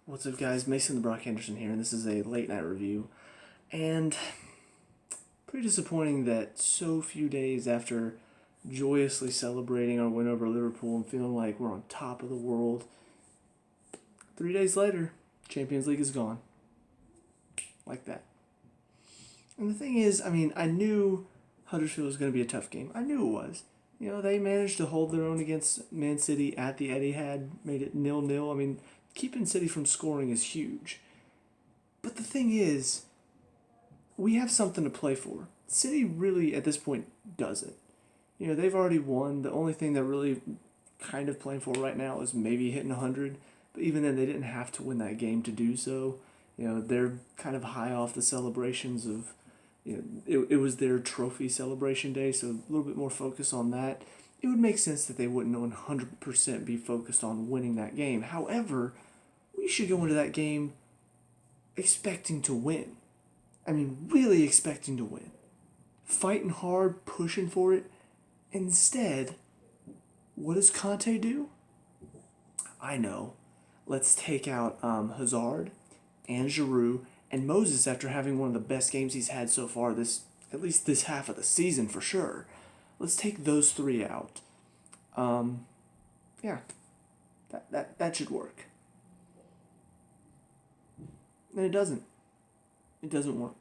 What's up, guys? Mason the Brock Henderson here, and this is a late night review. And pretty disappointing that so few days after joyously celebrating our win over Liverpool and feeling like we're on top of the world, 3 days later, Champions League is gone. Like that. And the thing is, I knew Huddersfield was going to be a tough game. I knew it was. They managed to hold their own against Man City at the Etihad, made it 0-0. Keeping City from scoring is huge. But the thing is, we have something to play for. City really, at this point, doesn't. They've already won. The only thing they're really kind of playing for right now is maybe hitting 100. But even then, they didn't have to win that game to do so. They're kind of high off the celebrations of, it was their trophy celebration day, so a little bit more focus on that. It would make sense that they wouldn't 100% be focused on winning that game. However, we should go into that game expecting to win. Really expecting to win. Fighting hard, pushing for it. Instead, what does Conte do? I know. Let's take out Hazard and Giroud and Moses after having one of the best games he's had so far at least this half of the season for sure. Let's take those three out. Yeah, that should work. And it doesn't. It doesn't work.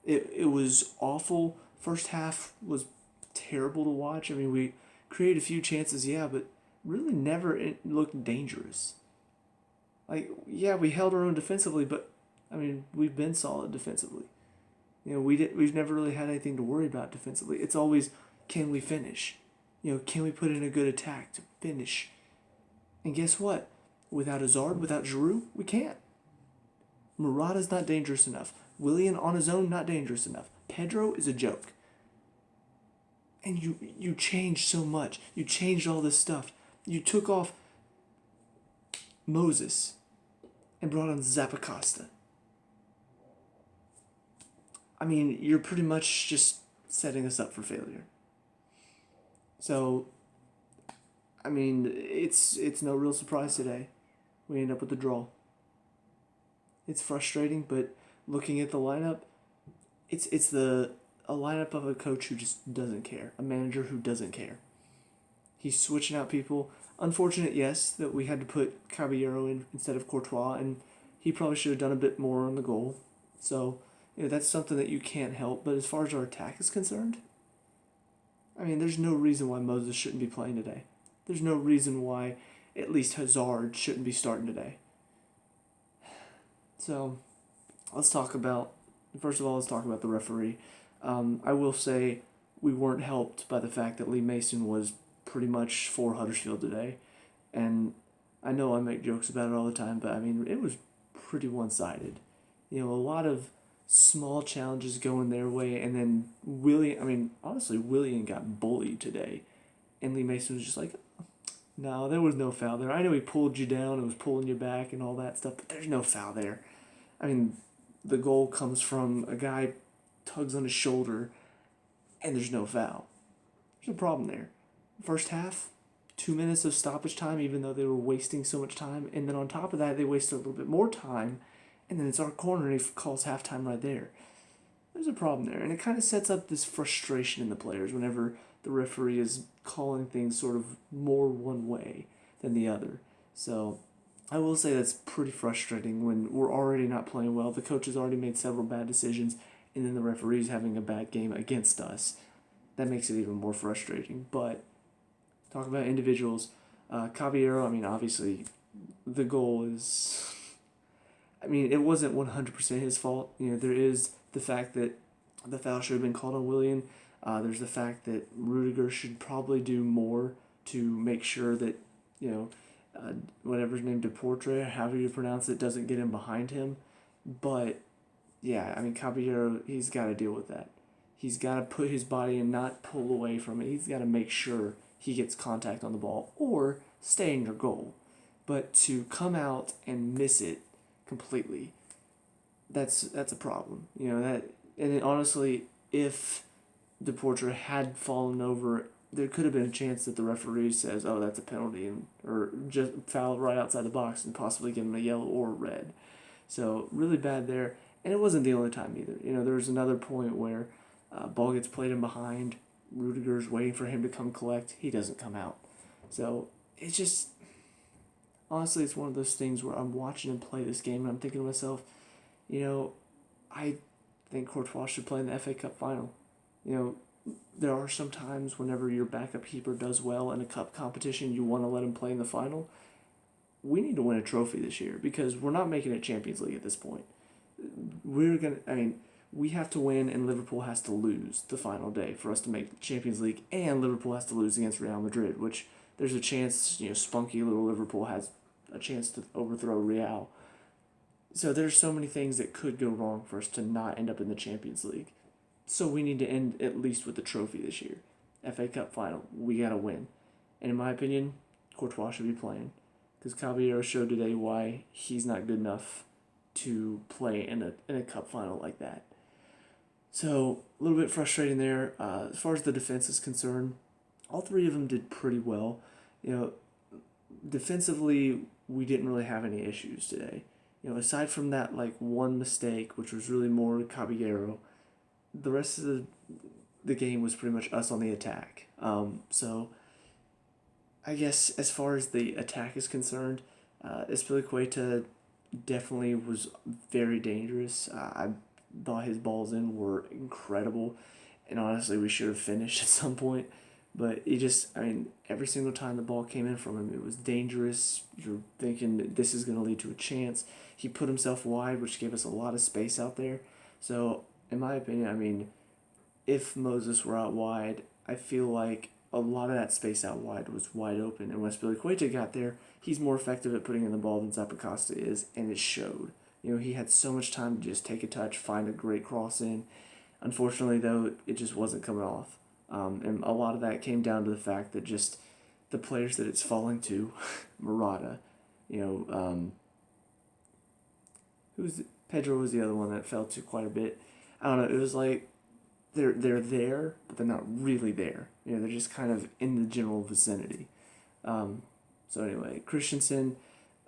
It was awful. First half was terrible to watch. We created a few chances, yeah, but really never it looked dangerous. We held our own defensively, but we've been solid defensively. We've never really had anything to worry about defensively. It's always, can we finish? Can we put in a good attack to finish? And guess what? Without Hazard, without Giroud, we can't. Murata's not dangerous enough. Willian on his own, not dangerous enough. Pedro is a joke. And you changed so much. You changed all this stuff. You took off Moses and brought on Zappacosta. You're pretty much just setting us up for failure. So, it's no real surprise today. We end up with a draw. It's frustrating, but looking at the lineup, it's a lineup of a coach who just doesn't care, a manager who doesn't care. He's switching out people. Unfortunate, yes, that we had to put Caballero in instead of Courtois, and he probably should have done a bit more on the goal. So, that's something that you can't help. But as far as our attack is concerned, there's no reason why Moses shouldn't be playing today. There's no reason why at least Hazard shouldn't be starting today. So, first of all, let's talk about the referee. I will say we weren't helped by the fact that Lee Mason was pretty much for Huddersfield today. And I know I make jokes about it all the time, but it was pretty one-sided. A lot of small challenges going their way, and then Willian got bullied today. And Lee Mason was just like, no, there was no foul there. I know he pulled you down and was pulling you back and all that stuff, but there's no foul there. The goal comes from a guy tugs on his shoulder, and there's no foul. There's a problem there. First half, 2 minutes of stoppage time, even though they were wasting so much time, and then on top of that, they wasted a little bit more time, and then it's our corner, and he calls halftime right there. There's a problem there, and it kind of sets up this frustration in the players whenever the referee is calling things sort of more one way than the other. So I will say that's pretty frustrating when we're already not playing well. The coach has already made several bad decisions, and then the referee's having a bad game against us. That makes it even more frustrating. But talk about individuals. Caballero, obviously, the goal is... it wasn't 100% his fault. There is the fact that the foul should have been called on Willian. There's the fact that Rudiger should probably do more to make sure that, whatever's named Deportre, however you pronounce it, doesn't get in behind him. But, yeah, Caballero, he's got to deal with that. He's got to put his body and not pull away from it. He's got to make sure he gets contact on the ball or stay in your goal. But to come out and miss it completely, that's a problem. And then honestly, if Deportre had fallen over there could have been a chance that the referee says, "Oh, that's a penalty," or just foul right outside the box and possibly give him a yellow or a red. So really bad there, and it wasn't the only time either. There was another point where ball gets played in behind. Rudiger's waiting for him to come collect. He doesn't come out. So it's just honestly, it's one of those things where I'm watching him play this game and I'm thinking to myself, I think Courtois should play in the FA Cup final. There are some times whenever your backup keeper does well in a cup competition, you want to let him play in the final. We need to win a trophy this year because we're not making it Champions League at this point. We have to win and Liverpool has to lose the final day for us to make the Champions League, and Liverpool has to lose against Real Madrid, which there's a chance, spunky little Liverpool has a chance to overthrow Real. So there's so many things that could go wrong for us to not end up in the Champions League. So we need to end at least with the trophy this year. FA Cup final, we got to win. And in my opinion, Courtois should be playing. Because Caballero showed today why he's not good enough to play in a cup final like that. So a little bit frustrating there. As far as the defense is concerned, all three of them did pretty well. Defensively, we didn't really have any issues today. Aside from that one mistake, which was really more Caballero, the rest of the game was pretty much us on the attack. So I guess as far as the attack is concerned, Azpilicueta definitely was very dangerous. I thought his balls in were incredible, and honestly, we should have finished at some point. But every single time the ball came in from him, it was dangerous. You're thinking this is going to lead to a chance. He put himself wide, which gave us a lot of space out there. So, in my opinion, if Moses were out wide, I feel like a lot of that space out wide was wide open. And when Azpilicueta got there, he's more effective at putting in the ball than Zappacosta is, and it showed. He had so much time to just take a touch, find a great cross in. Unfortunately, though, it just wasn't coming off. And a lot of that came down to the fact that just the players that it's falling to, Murata, Pedro was the other one that fell to quite a bit. I don't know, it was like they're there, but they're not really there. They're just kind of in the general vicinity. So anyway, Christensen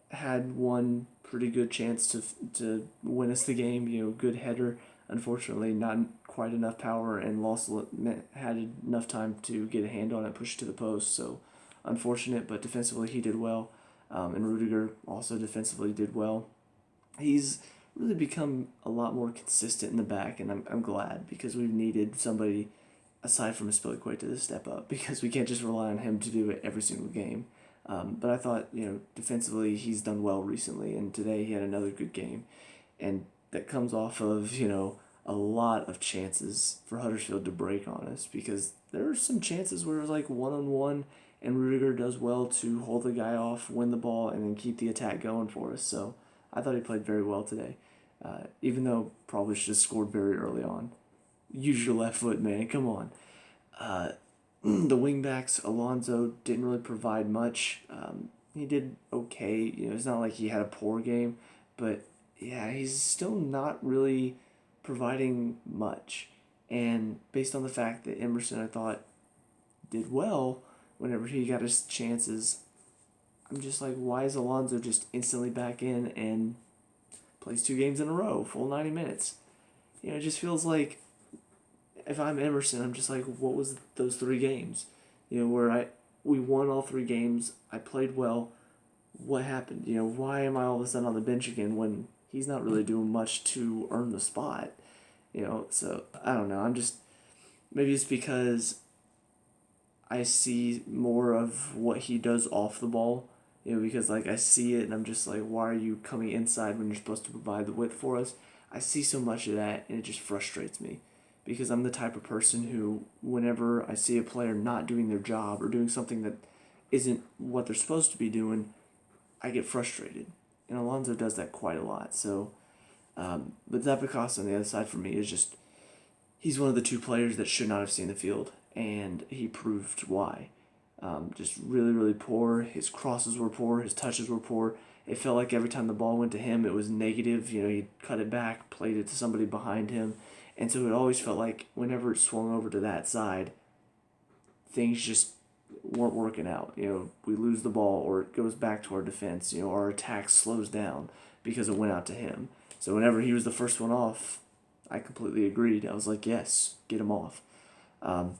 had one pretty good chance to win us the game. Good header. Unfortunately, not quite enough power, and had enough time to get a hand on it, push it to the post. So unfortunate, but defensively he did well. And Rudiger also defensively did well. He's really become a lot more consistent in the back, and I'm glad, because we've needed somebody aside from Azpilicueta to step up, because we can't just rely on him to do it every single game. But I thought, defensively he's done well recently, and today he had another good game. And that comes off of, a lot of chances for Huddersfield to break on us, because there are some chances where it was one-on-one, and Rudiger does well to hold the guy off, win the ball, and then keep the attack going for us. So I thought he played very well today, even though probably should have scored very early on. Use your left foot, man. Come on. The wingbacks, Alonso didn't really provide much. He did okay. It's not like he had a poor game, but yeah, he's still not really providing much. And based on the fact that Emerson, I thought, did well whenever he got his chances, I'm just like, why is Alonso just instantly back in and plays 2 games in a row, full 90 minutes? It just feels like, if I'm Emerson, I'm just like, what was those 3 games? Where we won all 3 games, I played well. What happened? Why am I all of a sudden on the bench again when he's not really doing much to earn the spot? So I don't know. Maybe it's because I see more of what he does off the ball. Because I see it and I'm just like, why are you coming inside when you're supposed to provide the width for us? I see so much of that, and it just frustrates me. Because I'm the type of person who, whenever I see a player not doing their job or doing something that isn't what they're supposed to be doing, I get frustrated. And Alonso does that quite a lot. So, but Zappacosta on the other side for me is just, he's one of the 2 players that should not have seen the field, and he proved why. Just really, really poor. His crosses were poor. His touches were poor. It felt like every time the ball went to him, it was negative. He'd cut it back, played it to somebody behind him. And so it always felt like whenever it swung over to that side, things just weren't working out. We lose the ball or it goes back to our defense. Our attack slows down because it went out to him. So whenever he was the first one off, I completely agreed. I was like, yes, get him off. Um,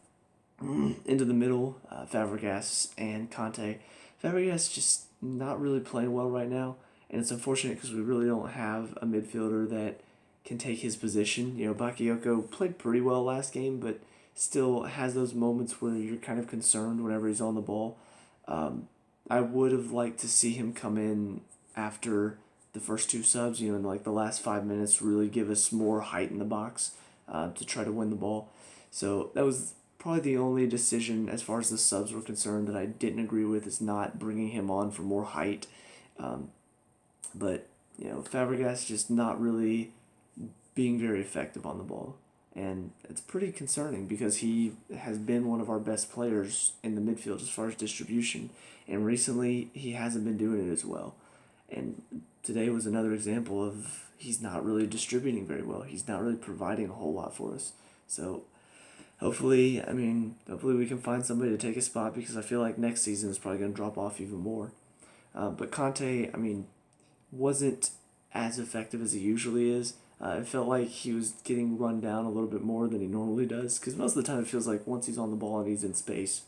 into the middle, Fabregas and Conte. Fabregas just not really playing well right now, and it's unfortunate because we really don't have a midfielder that can take his position. Bakayoko played pretty well last game, but still has those moments where you're kind of concerned whenever he's on the ball. I would have liked to see him come in after the first two subs, in like the last 5 minutes, really give us more height in the box to try to win the ball. So that was probably the only decision as far as the subs were concerned that I didn't agree with, is not bringing him on for more height. But Fabregas just not really being very effective on the ball. And it's pretty concerning because he has been one of our best players in the midfield as far as distribution. And recently, he hasn't been doing it as well. And today was another example of he's not really distributing very well. He's not really providing a whole lot for us. So hopefully we can find somebody to take his spot, because I feel like next season is probably going to drop off even more. But Conte, wasn't as effective as he usually is. It felt like he was getting run down a little bit more than he normally does, because most of the time it feels like once he's on the ball and he's in space,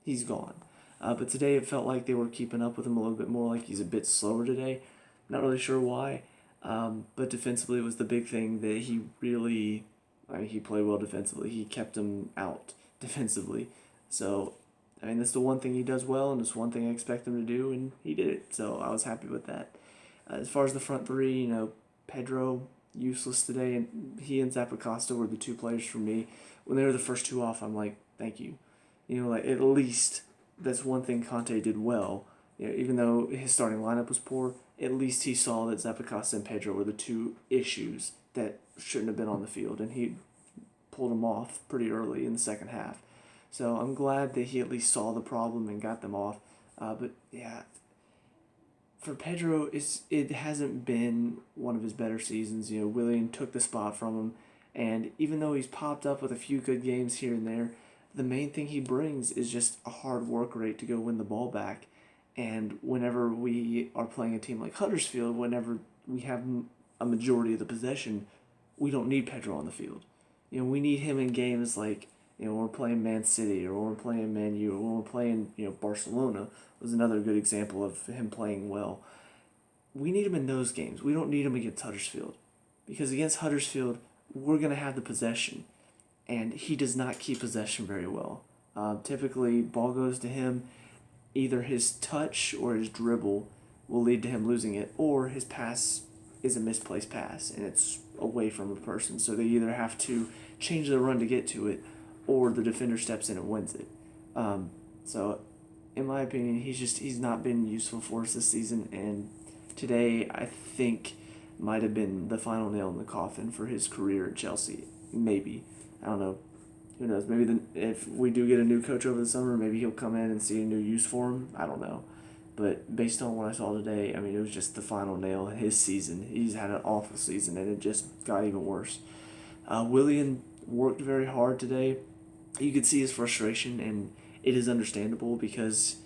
he's gone. But today it felt like they were keeping up with him a little bit more, like he's a bit slower today. Not really sure why, but defensively was the big thing that he really, he played well defensively. He kept him out defensively. So, that's the one thing he does well, and it's one thing I expect him to do, and he did it. So I was happy with that. As far as the front three, Pedro, useless today, and he and Zappacosta were the two players for me. When they were the first two off, I'm like, thank you. At least that's one thing Conte did well. Even though his starting lineup was poor, at least he saw that Zappacosta and Pedro were the two issues that shouldn't have been on the field, and he pulled them off pretty early in the second half. So I'm glad that he at least saw the problem and got them off. But yeah, for Pedro, it hasn't been one of his better seasons. Willian took the spot from him, and even though he's popped up with a few good games here and there, the main thing he brings is just a hard work rate to go win the ball back. And whenever we are playing a team like Huddersfield, whenever we have a majority of the possession, we don't need Pedro on the field. We need him in games like, when we're playing Man City, or when we're playing Man U, or when we're playing, Barcelona was another good example of him playing well. We need him in those games. We don't need him against Huddersfield, because against Huddersfield, we're going to have the possession, and he does not keep possession very well. Typically, ball goes to him. Either his touch or his dribble will lead to him losing it, or his pass is a misplaced pass, and it's away from a person. So they either have to change the run to get to it, or the defender steps in and wins it. So, in my opinion, he's not been useful for us this season, and today I think might have been the final nail in the coffin for his career at Chelsea. Maybe. I don't know. Who knows? Maybe if we do get a new coach over the summer, maybe he'll come in and see a new use for him. I don't know. But based on what I saw today, it was just the final nail in his season. He's had an awful season, and it just got even worse. Willian worked very hard today. You could see his frustration, and it is understandable, because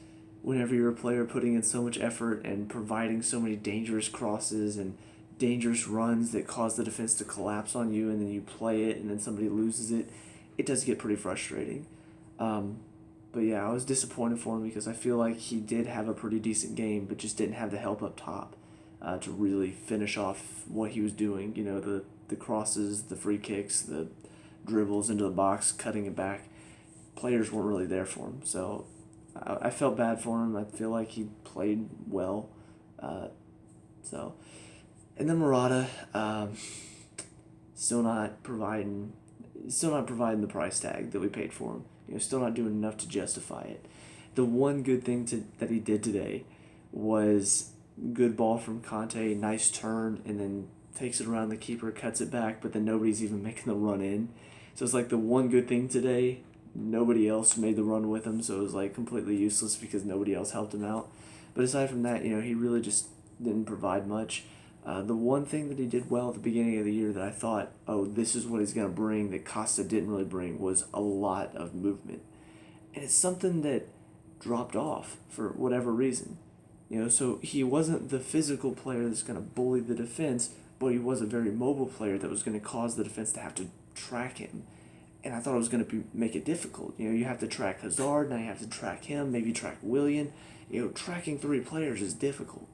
whenever you're a player putting in so much effort and providing so many dangerous crosses and dangerous runs that cause the defense to collapse on you, and then you play it and then somebody loses it, it does get pretty frustrating. But yeah, I was disappointed for him, because I feel like he did have a pretty decent game, but just didn't have the help up top to really finish off what he was doing. The crosses, the free kicks, the dribbles into the box, cutting it back. Players weren't really there for him, so I felt bad for him. I feel like he played well. And then Murata, still not providing the price tag that we paid for him. Still not doing enough to justify it. The one good thing that he did today was good ball from Conte, nice turn, and then takes it around the keeper, cuts it back, but then nobody's even making the run in. So it's like the one good thing today. Nobody else made the run with him, so it was like completely useless because nobody else helped him out. But aside from that, he really just didn't provide much. The one thing that he did well at the beginning of the year that I thought, this is what he's going to bring, that Costa didn't really bring, was a lot of movement. And it's something that dropped off for whatever reason. So he wasn't the physical player that's going to bully the defense, but he was a very mobile player that was going to cause the defense to have to track him. And I thought it was going to make it difficult. You have to track Hazard, now you have to track him, maybe track Willian. Tracking three players is difficult.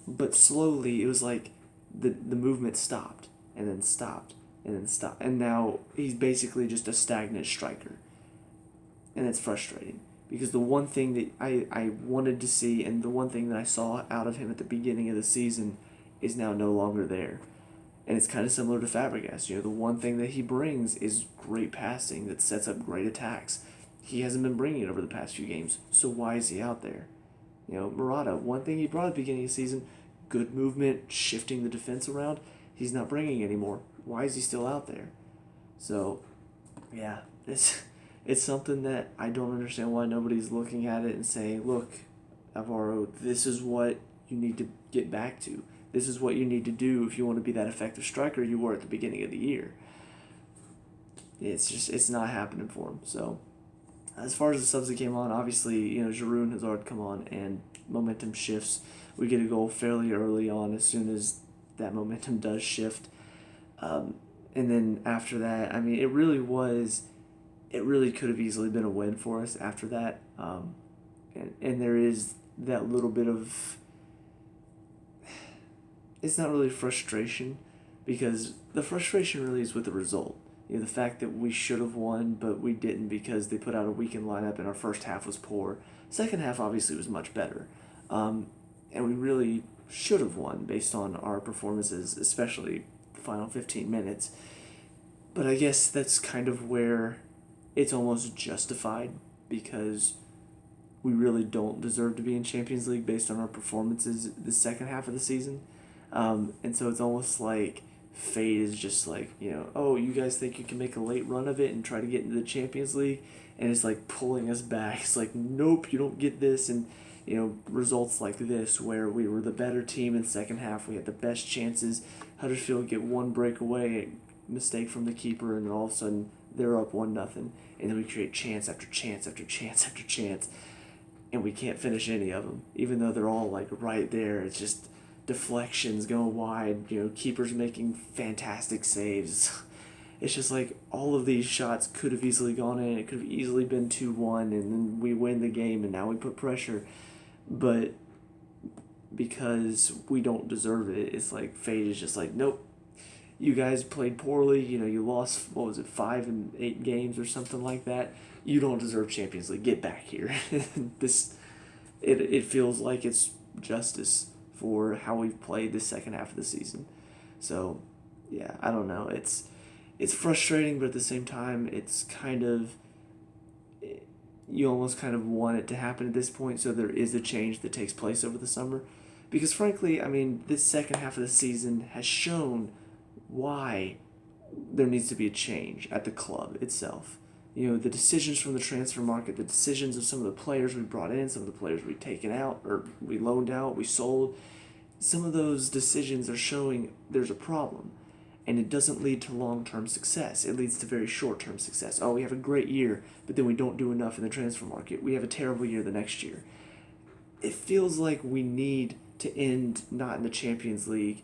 But slowly, it was like the movement stopped, and then stopped, and then stopped. And now he's basically just a stagnant striker. And it's frustrating. Because the one thing that I wanted to see, and the one thing that I saw out of him at the beginning of the season, is now no longer there. And it's kind of similar to Fabregas. The one thing that he brings is great passing that sets up great attacks. He hasn't been bringing it over the past few games, so why is he out there? Murata, one thing he brought at the beginning of the season, good movement, shifting the defense around. He's not bringing anymore. Why is he still out there? So, yeah, it's something that I don't understand why nobody's looking at it and saying, look, Alvaro, this is what you need to get back to. This is what you need to do if you want to be that effective striker you were at the beginning of the year. It's not happening for him. So, as far as the subs that came on, obviously, Giroud and Hazard come on and momentum shifts. We get a goal fairly early on as soon as that momentum does shift. And then after that, it really could have easily been a win for us after that. And there is that little bit of, it's not really frustration, because the frustration really is with the result. The fact that we should have won, but we didn't because they put out a weakened lineup and our first half was poor. Second half obviously was much better. And we really should have won based on our performances, especially the final 15 minutes. But I guess that's kind of where it's almost justified, because we really don't deserve to be in Champions League based on our performances the second half of the season. And so it's almost like fate is just like, oh, you guys think you can make a late run of it and try to get into the Champions League, and it's like pulling us back. It's like, nope, you don't get this. And results like this, where we were the better team in the second half, we had the best chances. Huddersfield get one breakaway mistake from the keeper, and then all of a sudden they're up 1-0, and then we create chance after chance after chance after chance, and we can't finish any of them, even though they're all like right there. It's just deflections going wide, keepers making fantastic saves. It's just like all of these shots could have easily gone in. It could have easily been 2-1, and then we win the game, and now we put pressure. But because we don't deserve it, it's like fate is just like, nope, you guys played poorly. You lost, 5 in 8 games or something like that. You don't deserve Champions League. Get back here. It feels like it's justice for how we've played the second half of the season. So, yeah, I don't know. It's frustrating, but at the same time, it's kind of, you almost kind of want it to happen at this point, so there is a change that takes place over the summer. Because frankly, this second half of the season has shown why there needs to be a change at the club itself. The decisions from the transfer market, the decisions of some of the players we brought in, some of the players we've taken out, or we loaned out, we sold, some of those decisions are showing there's a problem. And it doesn't lead to long-term success. It leads to very short-term success. Oh, we have a great year, but then we don't do enough in the transfer market. We have a terrible year the next year. It feels like we need to end not in the Champions League.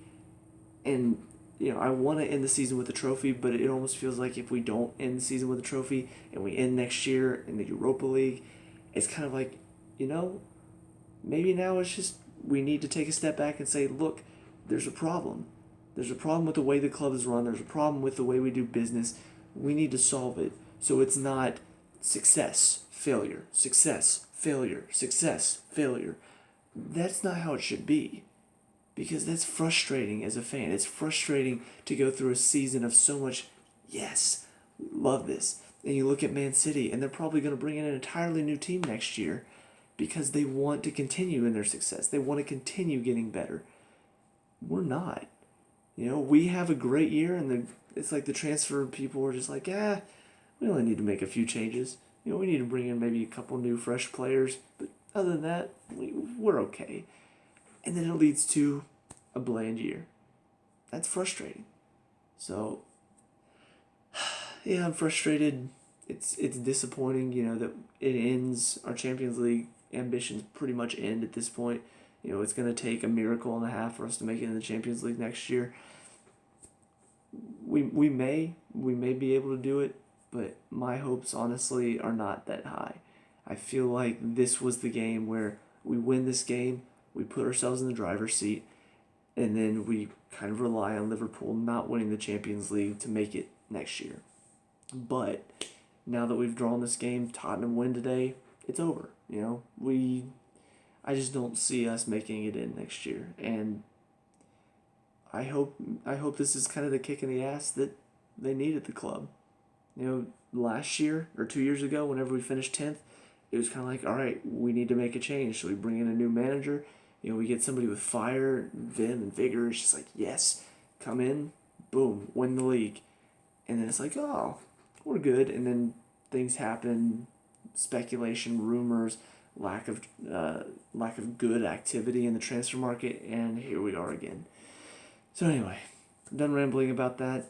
And, I want to end the season with a trophy, but it almost feels like if we don't end the season with a trophy and we end next year in the Europa League, it's kind of like, maybe now it's just we need to take a step back and say, look, there's a problem. There's a problem with the way the club is run. There's a problem with the way we do business. We need to solve it. So it's not success, failure, success, failure, success, failure. That's not how it should be. Because that's frustrating as a fan. It's frustrating to go through a season of so much, yes, love this. And you look at Man City, and they're probably going to bring in an entirely new team next year because they want to continue in their success. They want to continue getting better. We're not. We have a great year, and it's like the transfer people are just like, we only need to make a few changes. We need to bring in maybe a couple new fresh players, but other than that, we're okay. And then it leads to a bland year. That's frustrating. So, yeah, I'm frustrated it's disappointing, that it ends. Our Champions League ambitions pretty much end at this point. It's going to take a miracle and a half for us to make it in the Champions League next year. We may be able to do it, but my hopes honestly are not that high. I feel like this was the game where we win this game, we put ourselves in the driver's seat, and then we kind of rely on Liverpool not winning the Champions League to make it next year. But now that we've drawn this game, Tottenham win today, it's over. I just don't see us making it in next year, and I hope this is kind of the kick in the ass that they need at the club. Last year or 2 years ago, whenever we finished 10th, it was kind of like, all right, we need to make a change. So we bring in a new manager. We get somebody with fire, vim, and vigor. It's just like, yes, come in, boom, win the league. And then it's like, oh, we're good. And then things happen, speculation, rumors, lack of good activity in the transfer market, and here we are again. So anyway, I'm done rambling about that.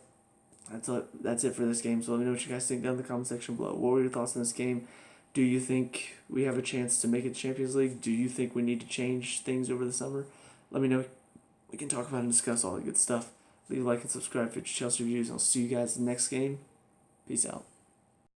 That's it for this game. So let me know what you guys think down in the comment section below. What were your thoughts on this game? Do you think we have a chance to make it to Champions League? Do you think we need to change things over the summer? Let me know. We can talk about and discuss all the good stuff. Leave a like and subscribe for Chelsea reviews. I'll see you guys in the next game. Peace out.